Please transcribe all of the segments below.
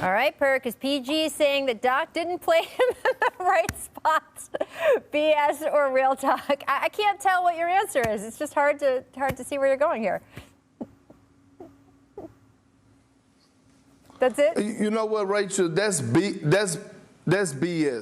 All right, Perk, is PG saying that Doc didn't play him in the right spots? BS or real talk? I can't tell what your answer is. It's just hard to see where you're going here. That's it? You know what, Rachel? That's BS.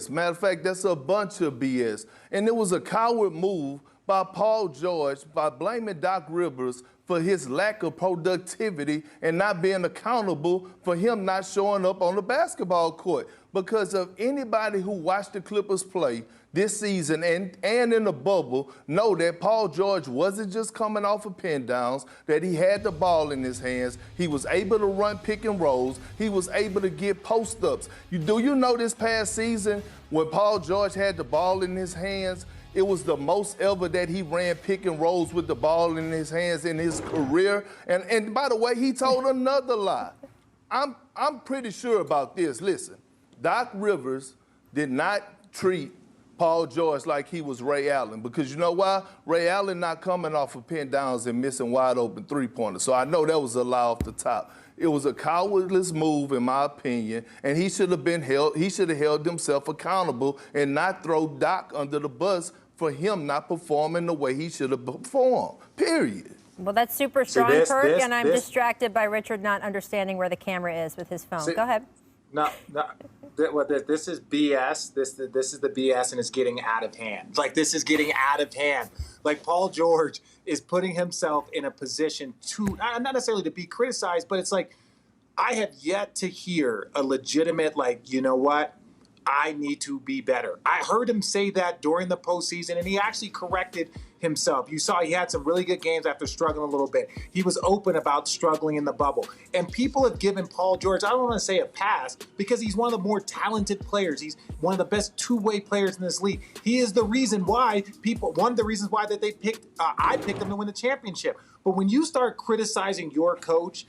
Matter of fact, that's a bunch of BS. And it was a coward move by Paul George by blaming Doc Rivers for his lack of productivity and not being accountable for him not showing up on the basketball court. Because of anybody who watched the Clippers play this season and in the bubble know that Paul George wasn't just coming off of pin downs, that he had the ball in his hands. He was able to run pick and rolls. He was able to get post-ups. Do you know this past season when Paul George had the ball in his hands, it was the most ever that he ran pick and rolls with the ball in his hands in his career. And by the way, he told another lie. I'm pretty sure about this. Listen, Doc Rivers did not treat Paul George like he was Ray Allen, because you know why? Ray Allen not coming off of pin downs and missing wide open three-pointers. So I know that was a lie off the top. It was a cowardless move, in my opinion, and he should have held himself accountable and not throw Doc under the bus for him not performing the way he should have performed, period. Well, that's super strong, Perk, and I'm distracted by Richard not understanding where the camera is with his phone. Go ahead. No, this is BS. This is the BS, and it's getting out of hand. Like, this is getting out of hand. Like, Paul George is putting himself in a position to, not necessarily to be criticized, but it's like, I have yet to hear a legitimate, like, you know what? I need to be better. I heard him say that during the postseason, and he actually corrected himself. You saw he had some really good games after struggling a little bit. He was open about struggling in the bubble. And people have given Paul George, I don't want to say a pass, because he's one of the more talented players. He's one of the best two-way players in this league. He is the reason why one of the reasons why that I picked him to win the championship. But when you start criticizing your coach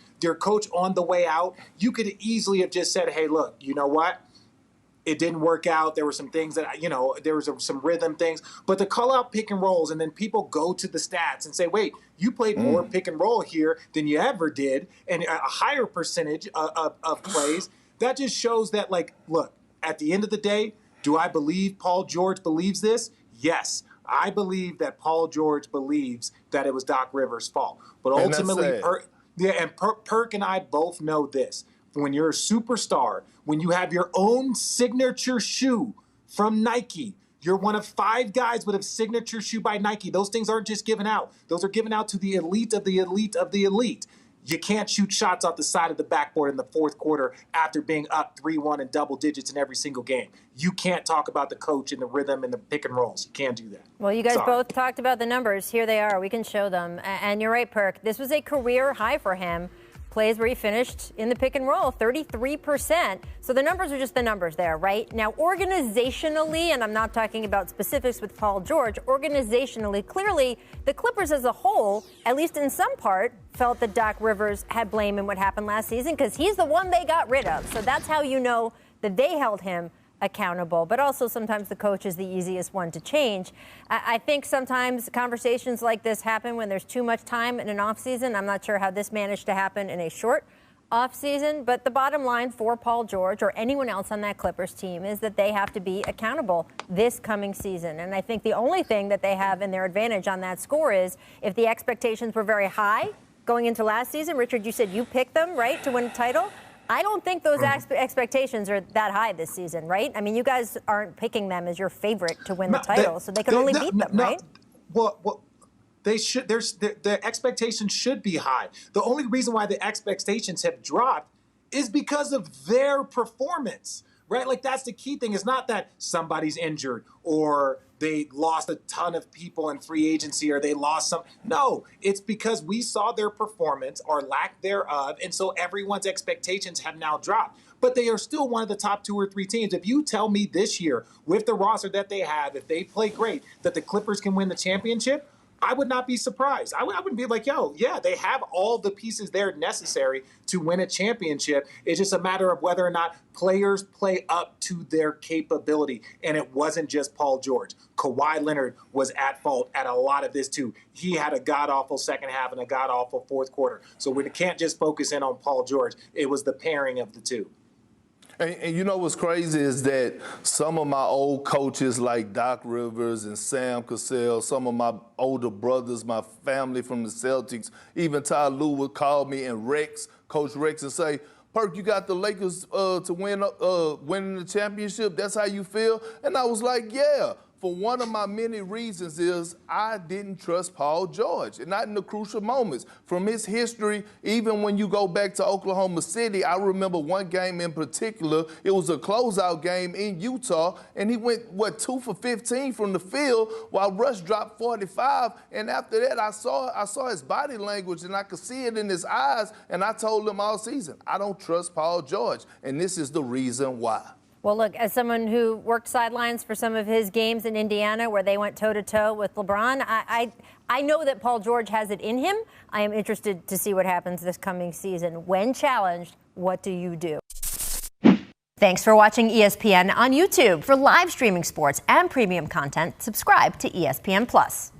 on the way out, you could easily have just said, hey, look, you know what? It didn't work out. There were some things that, there was some rhythm things. But to call out pick and rolls and then people go to the stats and say, wait, you played more pick and roll here than you ever did and a higher percentage of plays, that just shows that, like, look, at the end of the day, do I believe Paul George believes this? Yes. I believe that Paul George believes that it was Doc Rivers' fault. But ultimately, Perk and I both know this. When you're a superstar, when you have your own signature shoe from Nike, you're one of 5 guys with a signature shoe by Nike. Those things aren't just given out. Those are given out to the elite of the elite of the elite. You can't shoot shots off the side of the backboard in the fourth quarter after being up 3-1 in double digits in every single game. You can't talk about the coach and the rhythm and the pick and rolls. You can't do that. Well, you guys both talked about the numbers. Here they are. We can show them. And you're right, Perk. This was a career high for him. Plays where he finished in the pick and roll, 33%. So the numbers are just the numbers there, right? Now, organizationally, and I'm not talking about specifics with Paul George, organizationally, clearly, the Clippers as a whole, at least in some part, felt that Doc Rivers had blame in what happened last season because he's the one they got rid of. So that's how you know that they held him accountable, but also sometimes the coach is the easiest one to change. I think sometimes conversations like this happen when there's too much time in an offseason. I'm not sure how this managed to happen in a short offseason, but the bottom line for Paul George or anyone else on that Clippers team is that they have to be accountable this coming season. And I think the only thing that they have in their advantage on that score is if the expectations were very high going into last season. Richard, you said you picked them, right, to win a title? I don't think those expectations are that high this season, right? I mean, you guys aren't picking them as your favorite to win the title, so they can only beat them, right? Well, they should. The expectations should be high. The only reason why the expectations have dropped is because of their performance, right? Like, that's the key thing. It's not that somebody's injured or they lost a ton of people in free agency or they lost some. No, it's because we saw their performance or lack thereof, and so everyone's expectations have now dropped. But they are still one of the top 2 or 3 teams. If you tell me this year, with the roster that they have, if they play great, that the Clippers can win the championship, I would not be surprised. I wouldn't be like, yo, yeah, they have all the pieces there necessary to win a championship. It's just a matter of whether or not players play up to their capability. And it wasn't just Paul George. Kawhi Leonard was at fault at a lot of this too. He had a god-awful second half and a god-awful fourth quarter. So we can't just focus in on Paul George. It was the pairing of the two. And you know what's crazy is that some of my old coaches like Doc Rivers and Sam Cassell, some of my older brothers, my family from the Celtics, even Ty Lue would call me and Coach Rex, and say, Perk, you got the Lakers to winning the championship? That's how you feel? And I was like, yeah. For one of my many reasons is I didn't trust Paul George, and not in the crucial moments. From his history, even when you go back to Oklahoma City, I remember one game in particular. It was a closeout game in Utah, and he went, 2 for 15 from the field while Russ dropped 45. And after that, I saw his body language, and I could see it in his eyes, and I told him all season, I don't trust Paul George, and this is the reason why. Well, look, as someone who worked sidelines for some of his games in Indiana where they went toe-to-toe with LeBron, I know that Paul George has it in him. I am interested to see what happens this coming season. When challenged, what do you do? Thanks for watching ESPN on YouTube. For live streaming sports and premium content, subscribe to ESPN+.